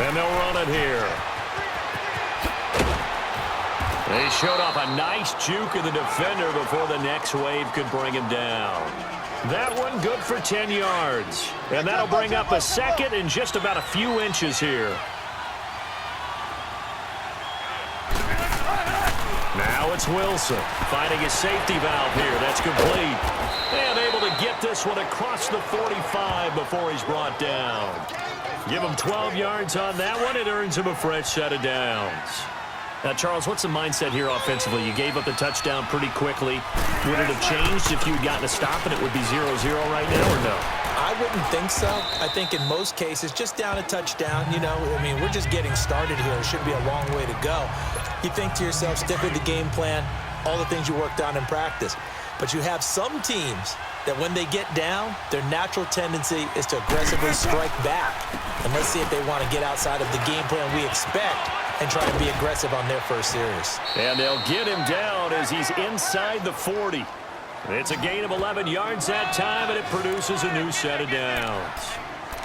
And they'll run it here. They showed off a nice juke of the defender before the next wave could bring him down. That one good for 10 yards. And that'll bring up a second in just about a few inches here. Now it's Wilson finding his safety valve here. That's complete. And able to get this one across the 45 before he's brought down. Give him 12 yards on that one. It earns him a fresh set of downs. Now, Charles, what's the mindset here offensively? You gave up the touchdown pretty quickly. Would it have changed if you'd gotten a stop and it would be 0-0 right now, or no? I wouldn't think so. I think in most cases, just down a touchdown, I mean, we're just getting started here. It should be a long way to go. You think to yourself, stick with the game plan, all the things you worked on in practice. But you have some teams that when they get down, their natural tendency is to aggressively strike back. And let's see if they want to get outside of the game plan we expect and try and be aggressive on their first series. And they'll get him down as he's inside the 40. It's a gain of 11 yards that time, and it produces a new set of downs.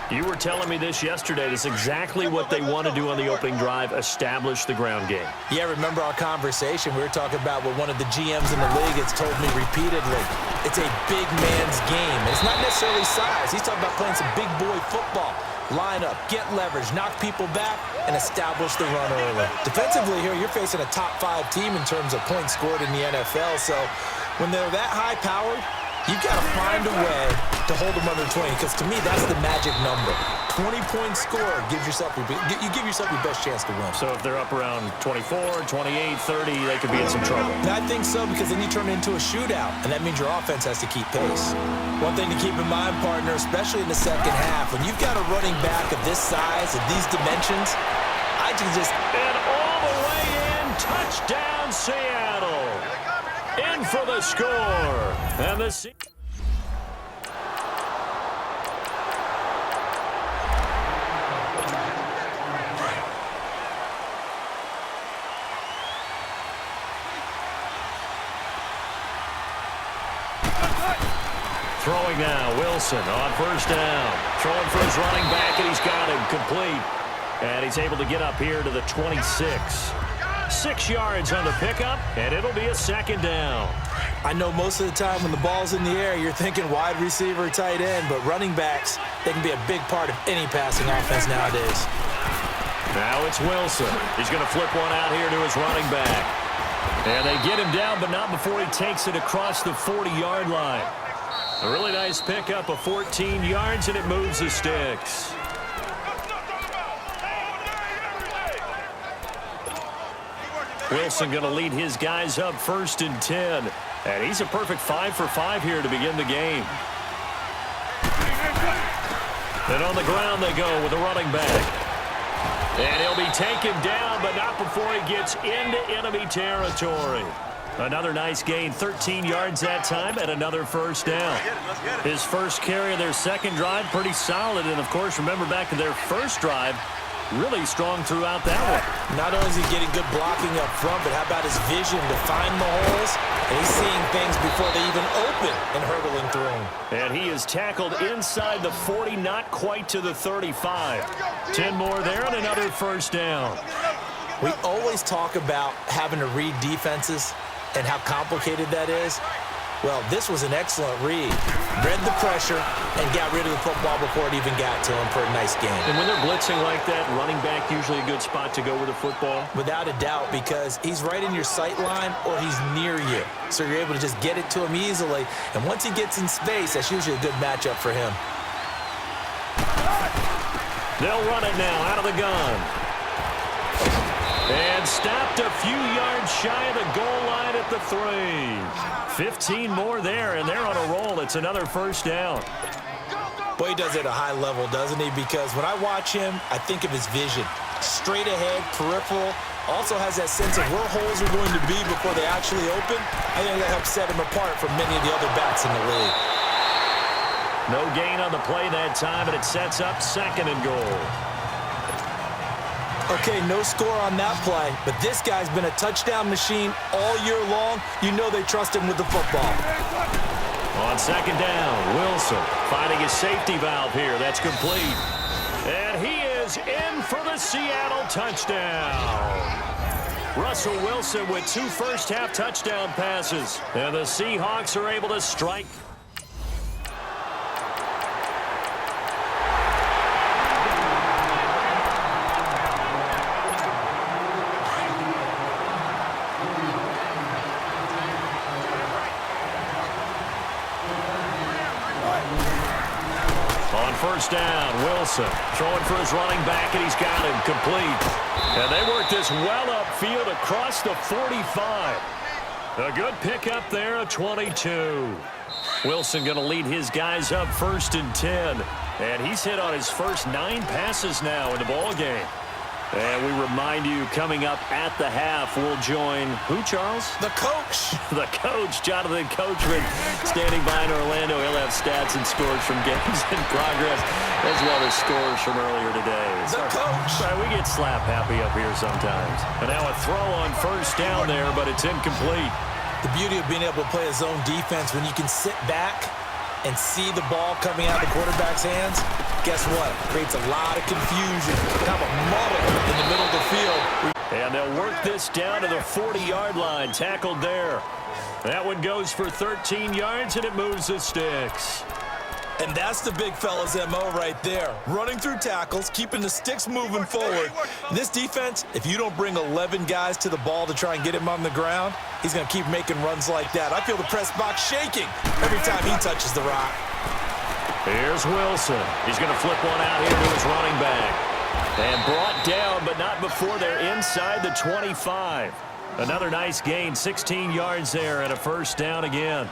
You were telling me this yesterday. That's exactly what they want to do on the opening drive, establish the ground game. Yeah, remember our conversation? We were talking about what one of the GMs in the league has told me repeatedly. It's a big man's game. And it's not necessarily size. He's talking about playing some big boy football. Line up, get leverage, knock people back, and establish the run early. Defensively here, you're facing a top 5 team in terms of points scored in the NFL. So when they're that high-powered, you've got to find a way to hold them under 20, because to me, that's the magic number. 20-point score gives yourself you give yourself your best chance to win. So if they're up around 24, 28, 30, they could be in some trouble. And I think so, because then you turn it into a shootout, and that means your offense has to keep pace. One thing to keep in mind, partner, especially in the second half, when you've got a running back of this size and these dimensions, I can just... And all the way in, touchdown Seattle. In for the score. And the... Throwing now, Wilson on first down. Throwing for his running back, and he's got him complete. And he's able to get up here to the 26. 6 yards on the pickup, and it'll be a second down. I know most of the time when the ball's in the air, you're thinking wide receiver, tight end, but running backs, they can be a big part of any passing offense nowadays. Now it's Wilson. He's going to flip one out here to his running back. And they get him down, but not before he takes it across the 40-yard line. A really nice pickup of 14 yards, and it moves the sticks. Wilson going to lead his guys up 1st and 10. And he's a perfect 5 for 5 here to begin the game. And on the ground they go with the running back. And he'll be taken down, but not before he gets into enemy territory. Another nice gain, 13 yards that time, and another first down. His first carry of their second drive, pretty solid. And, of course, remember back to their first drive, really strong throughout that one. Not only is he getting good blocking up front, but how about his vision to find the holes? And he's seeing things before they even open and hurdling through them. And he is tackled inside the 40, not quite to the 35. 10 more there and another first down. We always talk about having to read defenses and how complicated that is. Well, this was an excellent read. Read the pressure and got rid of the football before it even got to him for a nice game. And when they're blitzing like that, running back usually a good spot to go with the football? Without a doubt, because he's right in your sight line or he's near you. So you're able to just get it to him easily. And once he gets in space, that's usually a good matchup for him. They'll run it now out of the gun. And stopped a few yards shy of the goal line at the 3. 15 more there, and they're on a roll. It's another first down. Boy, he does it at a high level, doesn't he? Because when I watch him, I think of his vision. Straight ahead, peripheral. Also has that sense of where holes are going to be before they actually open. I think that helps set him apart from many of the other backs in the league. No gain on the play that time, and it sets up 2nd and goal. Okay, no score on that play, but this guy's been a touchdown machine all year long. You know they trust him with the football. On 2nd down, Wilson finding his safety valve here. That's complete. And he is is in for the Seattle touchdown. Russell Wilson with 2 first-half touchdown passes. And the Seahawks are able to strike. On first down, Wilson throwing for his running back, and he's got him complete. And they work this well upfield across the 45. A good pickup there at 22. Wilson going to lead his guys up 1st and 10. And he's hit on his first 9 passes now in the ball game. And we remind you, coming up at the half, we'll join who, Charles? The coach. The coach, Jonathan Coachman, standing by in Orlando. He'll have stats and scores from games in progress, as well as scores from earlier today. The coach. Sorry, we get slap happy up here sometimes. And now a throw on first down there, but it's incomplete. The beauty of being able to play a zone defense when you can sit back and see the ball coming out of the quarterback's hands, guess what? Creates a lot of confusion, kind of a muddle in the middle of the field. And they'll work this down to the 40-yard line, tackled there. That one goes for 13 yards, and it moves the sticks. And that's the big fella's MO right there. Running through tackles, keeping the sticks moving forward. This defense, if you don't bring 11 guys to the ball to try and get him on the ground, he's going to keep making runs like that. I feel the press box shaking every time he touches the rock. Here's Wilson. He's going to flip one out here to his running back. And brought down, but not before they're inside the 25. Another nice gain, 16 yards there, and a first down again.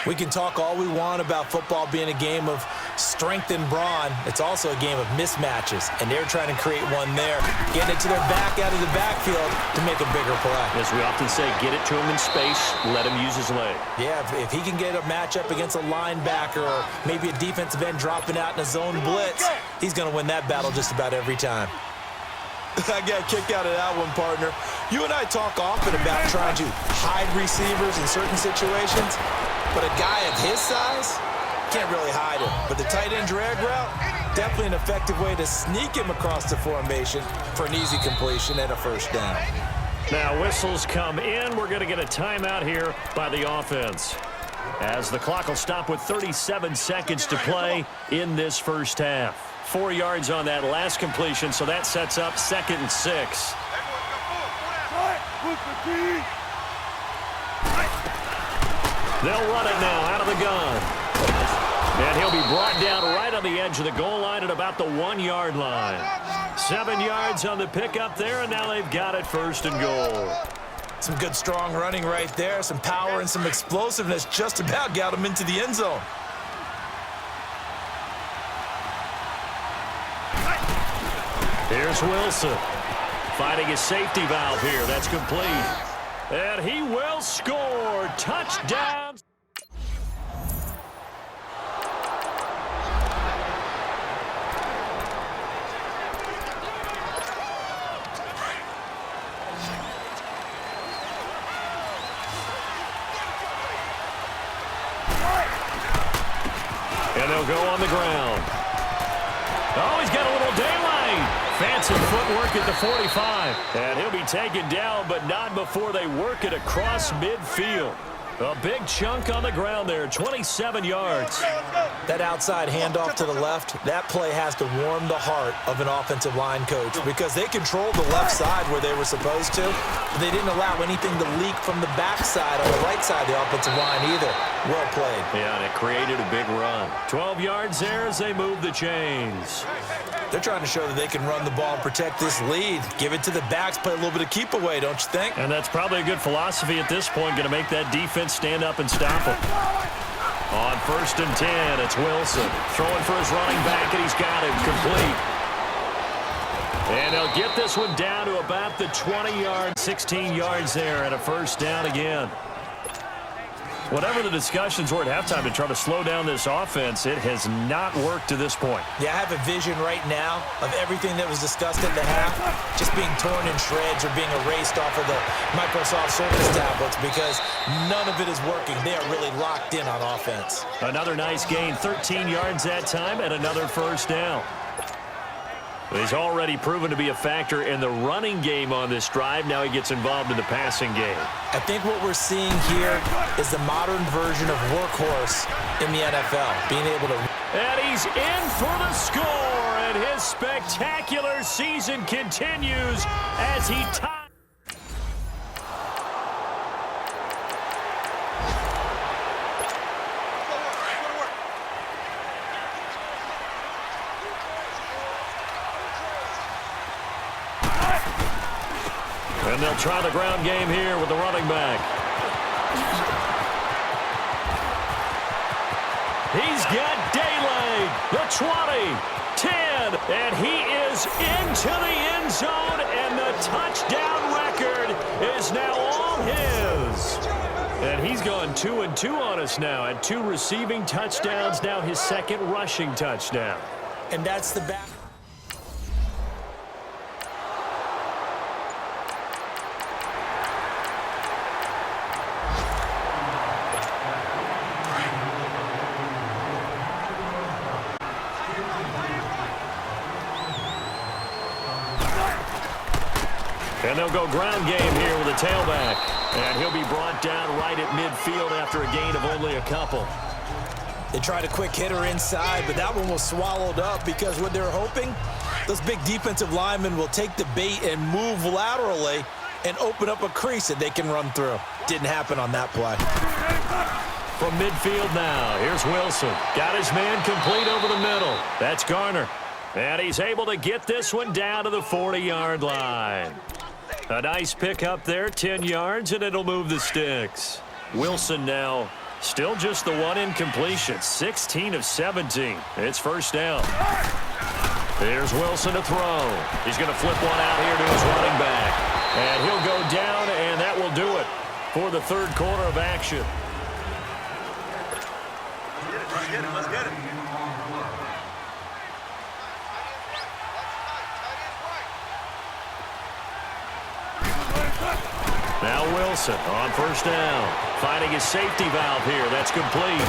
We can talk all we want about football being a game of strength and brawn. It's also a game of mismatches, and they're trying to create one there, getting it to their back out of the backfield to make a bigger play. As we often say, get it to him in space, let him use his leg. Yeah, if he can get a matchup against a linebacker or maybe a defensive end dropping out in a zone blitz, he's going to win that battle just about every time. I got a kick out of that one, partner. You and I talk often about trying to hide receivers in certain situations, but a guy of his size can't really hide him. But the tight end drag route, definitely an effective way to sneak him across the formation for an easy completion and a first down. Now whistles come in. We're going to get a timeout here by the offense, as the clock will stop with 37 seconds to play in this first half. 4 yards on that last completion, so that sets up 2nd and 6. They'll run it now out of the gun. And he'll be brought down right on the edge of the goal line at about the 1-yard line. 7 yards on the pickup there, and now they've got it 1st and goal. Some good strong running right there, some power and some explosiveness just about got him into the end zone. Here's Wilson, finding his safety valve here. That's complete. And he will score. Touchdown. And they'll go on the ground. Oh, he's got a little daylight. Fancy footwork at the 45. And he'll be taken down, but not before they work it across midfield. A big chunk on the ground there, 27 yards. That outside handoff to the left, that play has to warm the heart of an offensive line coach because they controlled the left side where they were supposed to, but they didn't allow anything to leak from the backside on the right side of the offensive line either. Well played. Yeah, and it created a big run. 12 yards there as they move the chains. They're trying to show that they can run the ball and protect this lead. Give it to the backs, play a little bit of keep away, don't you think? And that's probably a good philosophy at this point, going to make that defense stand up and stop them. On 1st and 10, it's Wilson throwing for his running back, and he's got him complete. And they'll get this one down to about the 20-yard, 16 yards there, and a first down again. Whatever the discussions were at halftime to try to slow down this offense, it has not worked to this point. Yeah, I have a vision right now of everything that was discussed at the half just being torn in shreds or being erased off of the Microsoft Surface tablets because none of it is working. They are really locked in on offense. Another nice gain, 13 yards that time, and another first down. He's already proven to be a factor in the running game on this drive. Now he gets involved in the passing game. I think what we're seeing here is the modern version of workhorse in the NFL, being able to... And he's in for the score, and his spectacular season continues as he ties. And they'll try the ground game here with the running back. He's got daylight. The 20, 10, and he is into the end zone, and the touchdown record is now all his. And he's gone 2-2 on us now. Had 2 receiving touchdowns, now his 2nd rushing touchdown. And that's the back. And they'll go ground game here with a tailback. And he'll be brought down right at midfield after a gain of only a couple. They tried a quick hitter inside, but that one was swallowed up because what they're hoping, those big defensive linemen will take the bait and move laterally and open up a crease that they can run through. Didn't happen on that play. From midfield now, here's Wilson. Got his man complete over the middle. That's Garner. And he's able to get this one down to the 40-yard line. A nice pick up there, 10 yards, and it'll move the sticks. Wilson now still just the one incompletion, 16 of 17. It's first down. Here's Wilson to throw. He's going to flip one out here to his running back. And he'll go down, and that will do it for the 3rd quarter of action. Let's get it. Now Wilson on first down. Finding his safety valve here. That's complete.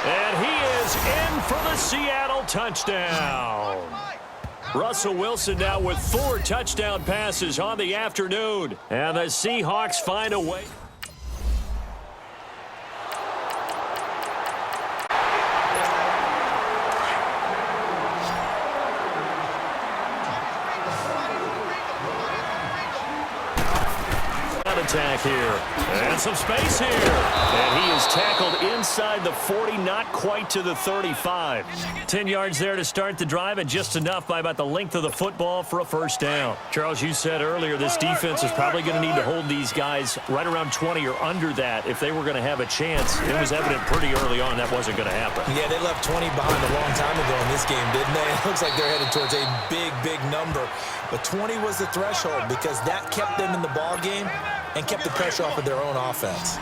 And he is in for the Seattle touchdown. Russell Wilson now with 4 touchdown passes on the afternoon. And the Seahawks find a way. Attack here, and some space here, and he is tackled inside the 40, not quite to the 35. 10 yards there to start the drive, and just enough by about the length of the football for a first down. Charles, you said earlier this defense is probably going to need to hold these guys right around 20 or under that if they were going to have a chance. It was evident pretty early on that wasn't going to happen. Yeah, they left 20 behind a long time ago in this game, didn't they? It looks like they're headed towards a big, big number, but 20 was the threshold because that kept them in the ball game and kept the pressure off of their own offense.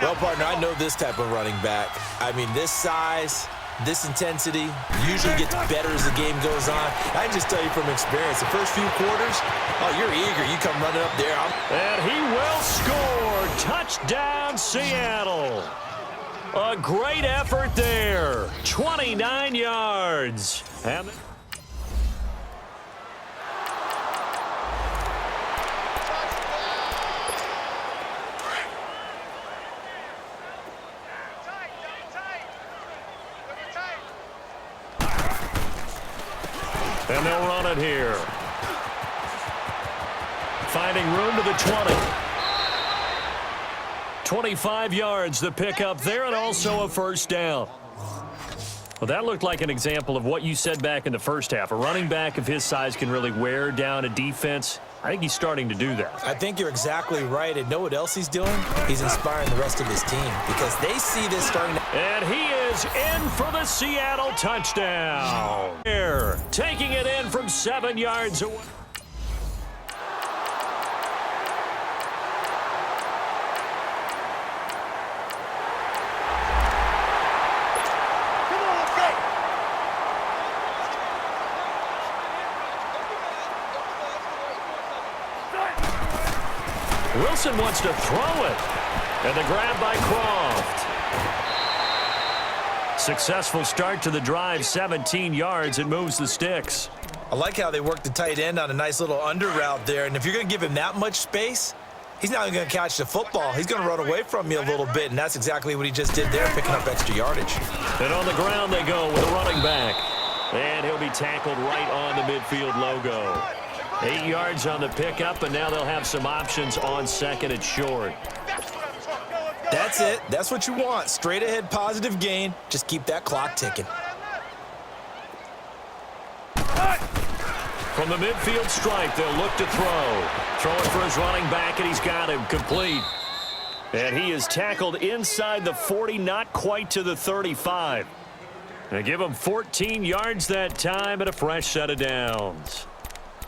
Well, partner, I know this type of running back. I mean, this size, this intensity usually gets better as the game goes on. I can just tell you from experience, the first few quarters, oh, you're eager. You come running up there. And he will score. Touchdown, Seattle. A great effort there. 29 yards. And And they'll run it here. Finding room to the 20. 25 yards, the pickup there, and also a first down. Well, that looked like an example of what you said back in the first half. A running back of his size can really wear down a defense. I think he's starting to do that. I think you're exactly right. And know what else he's doing? He's inspiring the rest of his team because they see this starting to... And he is in for the Seattle touchdown. Here, taking it in from 7 yards away. Wilson wants to throw it. And the grab by Croft. Successful start to the drive, 17 yards. It moves the sticks. I like how they work the tight end on a nice little under route there. And if you're going to give him that much space, he's not going to catch the football. He's going to run away from you a little bit, and that's exactly what he just did there, picking up extra yardage. And on the ground they go with a running back. And he'll be tackled right on the midfield logo. 8 yards on the pickup, and now they'll have some options on second and short. That's it. That's what you want. Straight ahead positive gain. Just keep that clock ticking. From the midfield stripe, they'll look to throw. Throwing for his running back, and he's got him complete. And he is tackled inside the 40, not quite to the 35. They give him 14 yards that time and a fresh set of downs.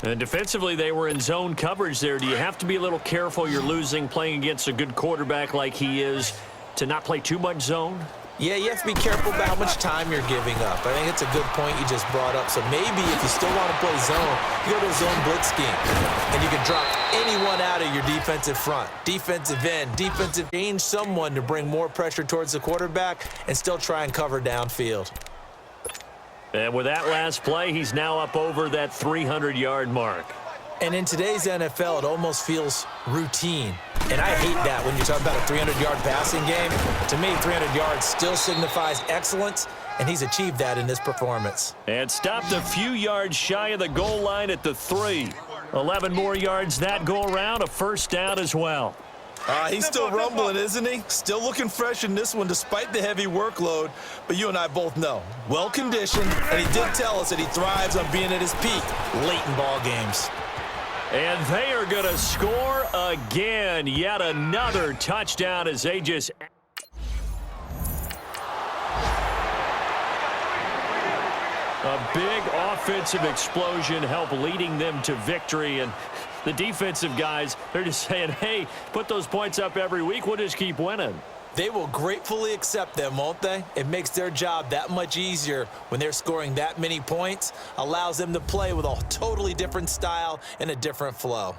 And defensively, they were in zone coverage there. Do you have to be a little careful you're losing playing against a good quarterback like he is to not play too much zone? Yeah, you have to be careful about how much time you're giving up. I think it's a good point you just brought up. So maybe if you still want to play zone, you go to a zone blitz scheme. And you can drop anyone out of your defensive front. Defensive end, defensive change someone to bring more pressure towards the quarterback and still try and cover downfield. And with that last play, he's now up over that 300-yard mark. And in today's NFL, it almost feels routine. And I hate that when you talk about a 300-yard passing game. To me, 300 yards still signifies excellence, and he's achieved that in this performance. And stopped a few yards shy of the goal line at the 3. 11 more yards that go around, a first down as well. He's still rumbling, isn't he? Still looking fresh in this one despite the heavy workload. But you and I both know, well-conditioned, and he did tell us that he thrives on being at his peak late in ball games. And they are going to score again. Yet another touchdown as they just... A big offensive explosion helped leading them to victory. And the defensive guys, they're just saying, hey, put those points up every week. We'll just keep winning. They will gratefully accept them, won't they? It makes their job that much easier when they're scoring that many points. Allows them to play with a totally different style and a different flow.